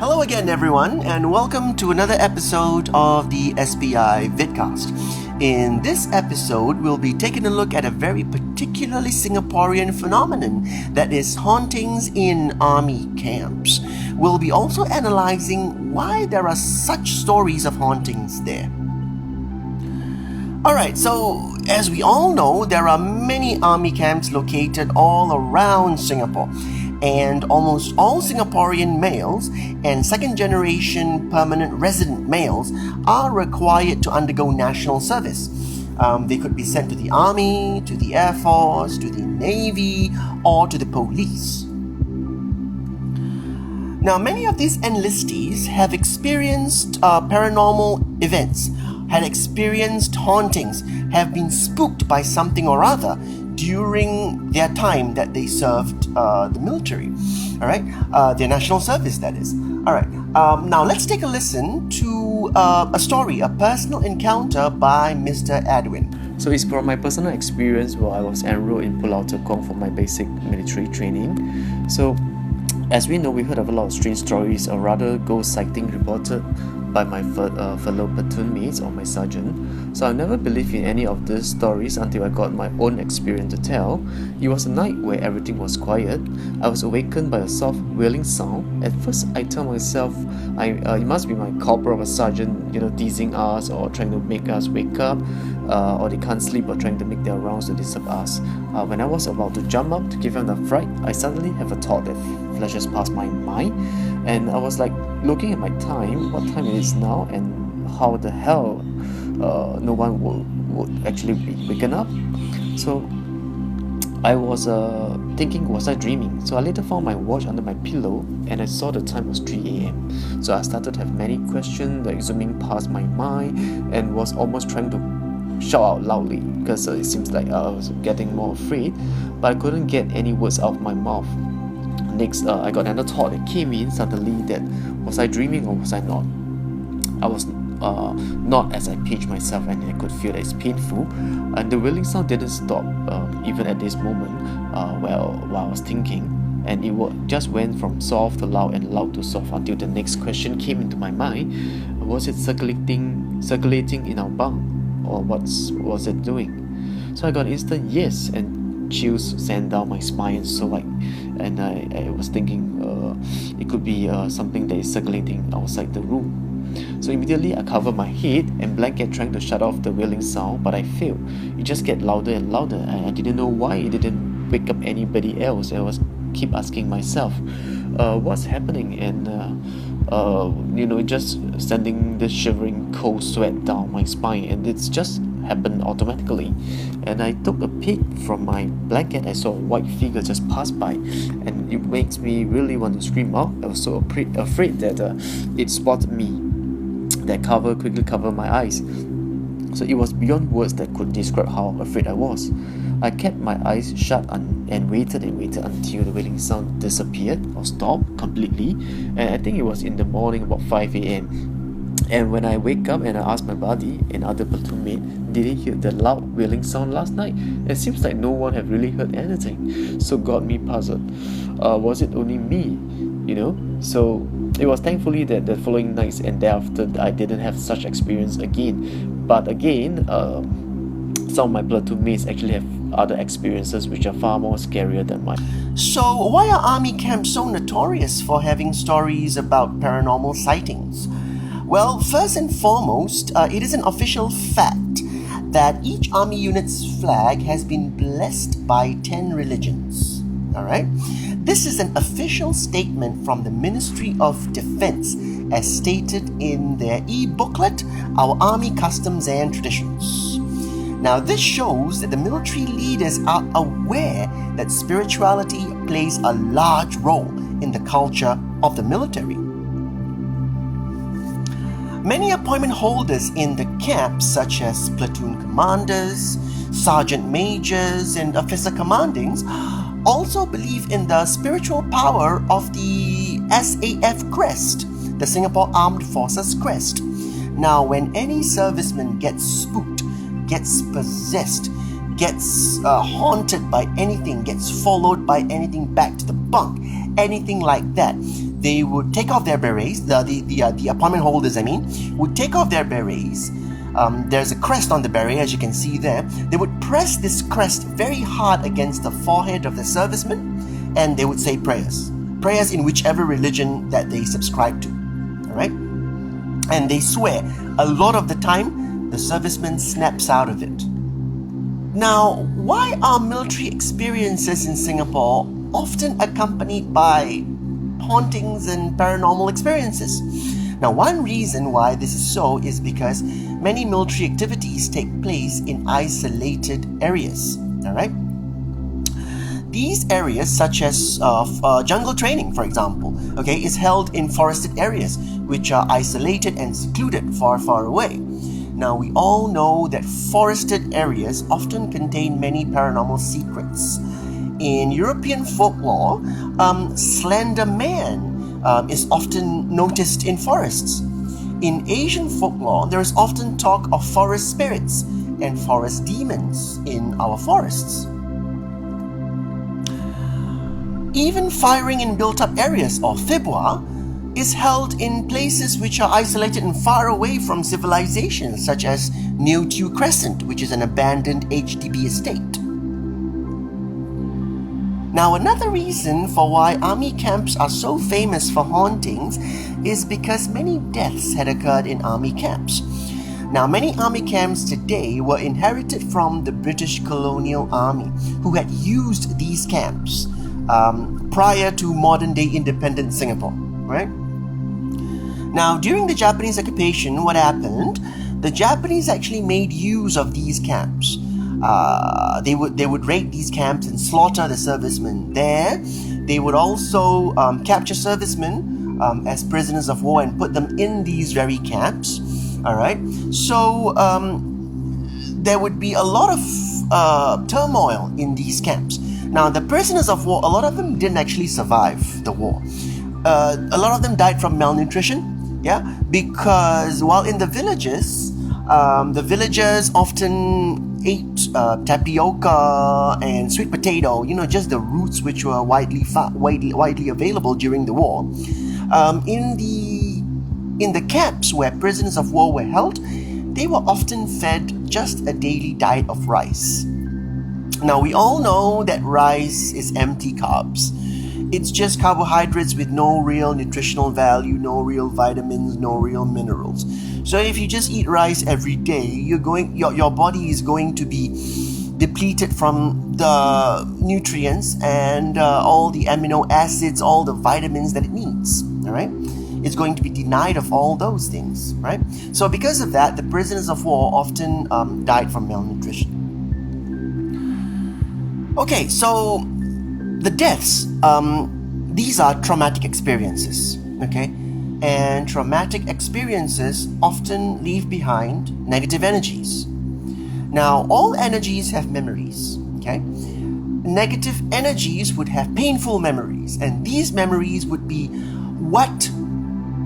Hello again, everyone, and welcome to another episode of the SPI Vidcast. In this episode, we'll be taking a look at a very particularly Singaporean phenomenon that is hauntings in army camps. We'll be also analyzing why there are such stories of hauntings there. Alright, so as we all know, there are many army camps located all around Singapore. And almost all Singaporean males and second-generation permanent resident males are required to undergo national service. They could be sent to the army, to the air force, to the navy, or to the police. Now, many of these enlistees have experienced paranormal events, had experienced hauntings, have been spooked by something or other during their time that they served the military, their national service, that is. Now let's take a listen to a story, a personal encounter by Mr. Edwin. So it's from my personal experience while I was enrolled in Pulau Tekong for my basic military training. So as we know, we heard of a lot of strange stories, or rather ghost sighting reported by my fellow platoon mates or my sergeant. So I never believed in any of these stories until I got my own experience to tell. It was a night where everything was quiet. I was awakened by a soft wailing sound. At first I tell myself it must be my corporal or sergeant, teasing us or trying to make us wake up, or they can't sleep or trying to make their rounds to disturb us. When I was about to jump up to give them the fright, I suddenly have a thought that flashes past my mind, and I was like looking at my time, what time it is now, and how the hell no one would actually be waken up. So I was thinking, was I dreaming? So I later found my watch under my pillow and I saw the time was 3 a.m. So I started to have many questions like zooming past my mind, and was almost trying to shout out loudly because it seems like I was getting more afraid, but I couldn't get any words out of my mouth. Next, I got another thought that came in suddenly, that was I dreaming or was I not? I was not, as I pinched myself, and I could feel that it's painful, and the wailing sound didn't stop even at this moment while I was thinking, and it just went from soft to loud and loud to soft until the next question came into my mind. Was it circulating in our bunk, or what was it doing? So I got instant yes, and chills sent down my spine. So I was thinking it could be something that is circulating outside the room. So immediately I covered my head and blanket, trying to shut off the wailing sound, but I failed. It just get louder and louder, and I didn't know why it didn't wake up anybody else. I was keep asking myself, what's happening, and just sending the shivering cold sweat down my spine, and it's just happened automatically. And I took a peek from my blanket. I saw a white figure just pass by, and it makes me really want to scream out. I was so afraid that it spotted me. That quickly covered my eyes. So it was beyond words that could describe how afraid I was. I kept my eyes shut and waited until the wailing sound disappeared or stopped completely. And I think it was in the morning, about 5 a.m. And when I wake up and I asked my buddy and other platoon mate, did they hear the loud wailing sound last night? It seems like no one had really heard anything. So got me puzzled. Was it only me? So it was thankfully that the following nights and thereafter I didn't have such experience again. But again, some of my platoon mates actually have other experiences which are far more scarier than mine. So why are army camps so notorious for having stories about paranormal sightings? Well, first and foremost, it is an official fact that each army unit's flag has been blessed by 10 religions. Alright? This is an official statement from the Ministry of Defense, as stated in their e-booklet, Our Army Customs and Traditions. Now, this shows that the military leaders are aware that spirituality plays a large role in the culture of the military. Many appointment holders in the camp, such as platoon commanders, sergeant majors, and officer commandings, also believe in the spiritual power of the SAF crest, the Singapore Armed Forces crest. Now, when any serviceman gets spooked, gets possessed, gets haunted by anything, gets followed by anything back to the bunk, anything like that, they would take off their berets. The appointment holders, would take off their berets. There's a crest on the beret, as you can see there. They would press this crest very hard against the forehead of the serviceman, and they would say prayers in whichever religion that they subscribe to. All right, and they swear a lot of the time the serviceman snaps out of it. Now, why are military experiences in Singapore often accompanied by hauntings and paranormal experiences? Now, one reason why this is so is because many military activities take place in isolated areas. All right? These areas, such as jungle training, for example, is held in forested areas, which are isolated and secluded far, far away. Now, we all know that forested areas often contain many paranormal secrets. In European folklore, Slender Man is often noticed in forests. In Asian folklore, there is often talk of forest spirits and forest demons in our forests. Even firing in built-up areas, or thibwa, is held in places which are isolated and far away from civilization, such as Neo Tew Crescent, which is an abandoned HDB estate. Now, another reason for why army camps are so famous for hauntings is because many deaths had occurred in army camps. Now, many army camps today were inherited from the British colonial army, who had used these camps prior to modern-day independent Singapore, right? Now, during the Japanese occupation, what happened? The Japanese actually made use of these camps. They would raid these camps and slaughter the servicemen there. They would also capture servicemen as prisoners of war and put them in these very camps. All right. So there would be a lot of turmoil in these camps. Now, the prisoners of war, a lot of them didn't actually survive the war. A lot of them died from malnutrition. Yeah, because while in the villages often ate tapioca and sweet potato, just the roots which were widely available during the war. In the camps where prisoners of war were held, they were often fed just a daily diet of rice. Now, we all know that rice is empty carbs. It's just carbohydrates with no real nutritional value, no real vitamins, no real minerals. So if you just eat rice every day, your body is going to be depleted from the nutrients and all the amino acids, all the vitamins that it needs. All right, it's going to be denied of all those things. Right. So because of that, the prisoners of war often died from malnutrition. Okay, so the deaths, these are traumatic experiences, okay? And traumatic experiences often leave behind negative energies. Now, all energies have memories, okay? Negative energies would have painful memories, and these memories would be what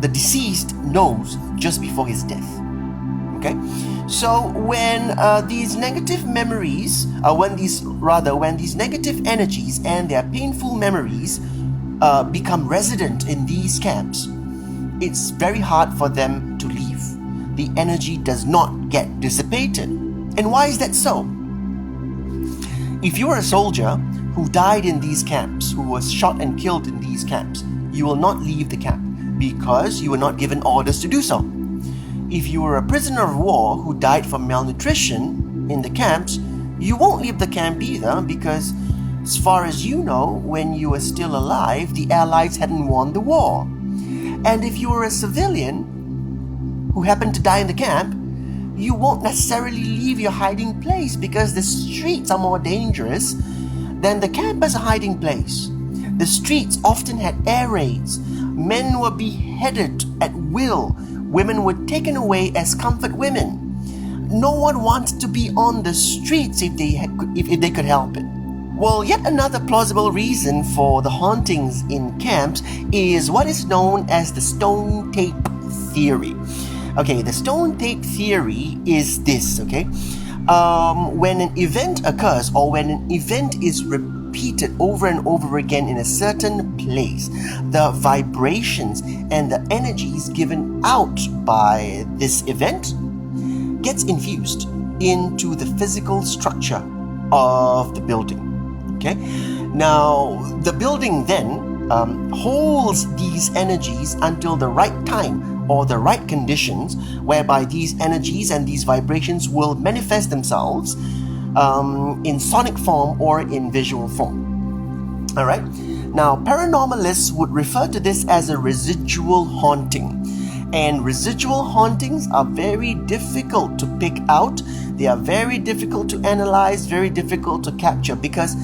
the deceased knows just before his death, okay? So when these negative memories, when these negative energies and their painful memories become resident in these camps, it's very hard for them to leave. The energy does not get dissipated. And why is that so? If you are a soldier who died in these camps, who was shot and killed in these camps, you will not leave the camp because you were not given orders to do so. If you were a prisoner of war who died from malnutrition in the camps, you won't leave the camp either because, as far as you know, when you were still alive, the Allies hadn't won the war. And if you were a civilian who happened to die in the camp, you won't necessarily leave your hiding place because the streets are more dangerous than the camp as a hiding place. The streets often had air raids. Men were beheaded at will. Women were taken away as comfort women. No one wanted to be on the streets if they could help it. Well, yet another plausible reason for the hauntings in camps is what is known as the stone tape theory. Okay, the stone tape theory is this, okay? When an event occurs or when an event is repeated over and over again in a certain place, the vibrations and the energies given out by this event gets infused into the physical structure of the building. Okay, now the building then holds these energies until the right time or the right conditions, whereby these energies and these vibrations will manifest themselves in sonic form or in visual form. All right. Now, paranormalists would refer to this as a residual haunting. And residual hauntings are very difficult to pick out. They are very difficult to analyze, very difficult to capture because,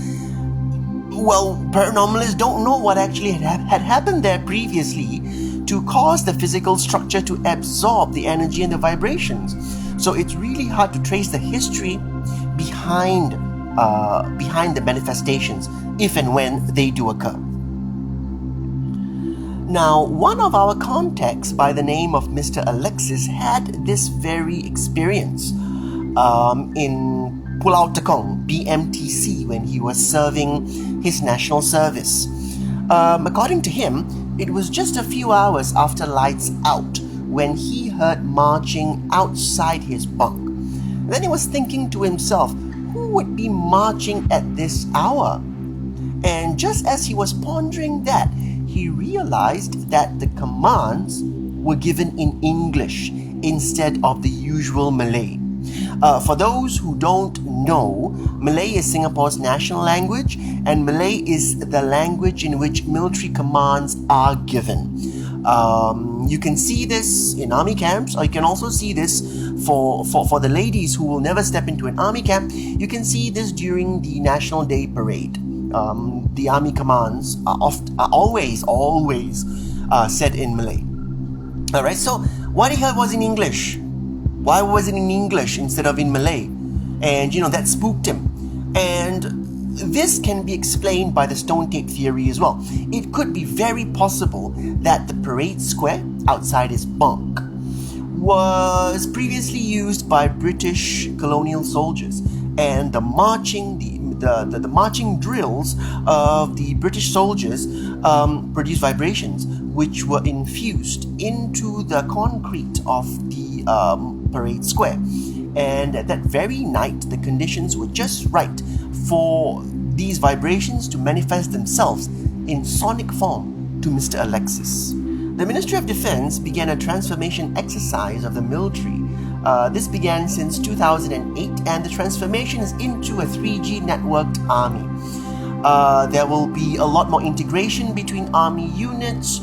well, paranormalists don't know what actually had happened there previously to cause the physical structure to absorb the energy and the vibrations. So it's really hard to trace the history behind the manifestations, if and when they do occur. Now, one of our contacts by the name of Mr. Alexis had this very experience in Pulau Tekong, BMTC, when he was serving his national service. According to him, it was just a few hours after lights out when he heard marching outside his bunk. Then he was thinking to himself, who would be marching at this hour? And just as he was pondering that, he realized that the commands were given in English instead of the usual Malay. For those who don't know, Malay is Singapore's national language, and Malay is the language in which military commands are given. You can see this in army camps, or you can also see this for the ladies who will never step into an army camp. You can see this during the National Day Parade. The army commands are always said in Malay. Alright, so what he heard was in English. Why was it in English instead of in Malay? And that spooked him. And this can be explained by the stone tape theory as well. It could be very possible that the parade square outside his bunk was previously used by British colonial soldiers, and the marching drills of the British soldiers produced vibrations which were infused into the concrete of the parade square. And at that very night, the conditions were just right for these vibrations to manifest themselves in sonic form to Mr. Alexis. The Ministry of Defense began a transformation exercise of the military. This began since 2008, and the transformation is into a 3G networked army. There will be a lot more integration between army units,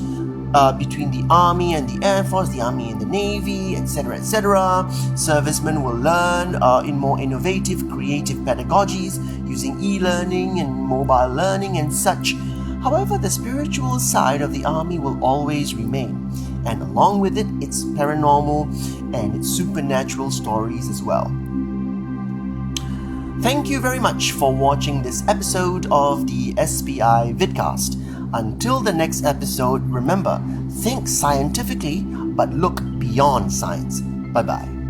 between the army and the air force, the army and the navy, etc., etc. Servicemen will learn in more innovative, creative pedagogies using e-learning and mobile learning and such. However, the spiritual side of the army will always remain, and along with it, its paranormal and its supernatural stories as well. Thank you very much for watching this episode of the SPI Vidcast. Until the next episode, remember, think scientifically, but look beyond science. Bye-bye.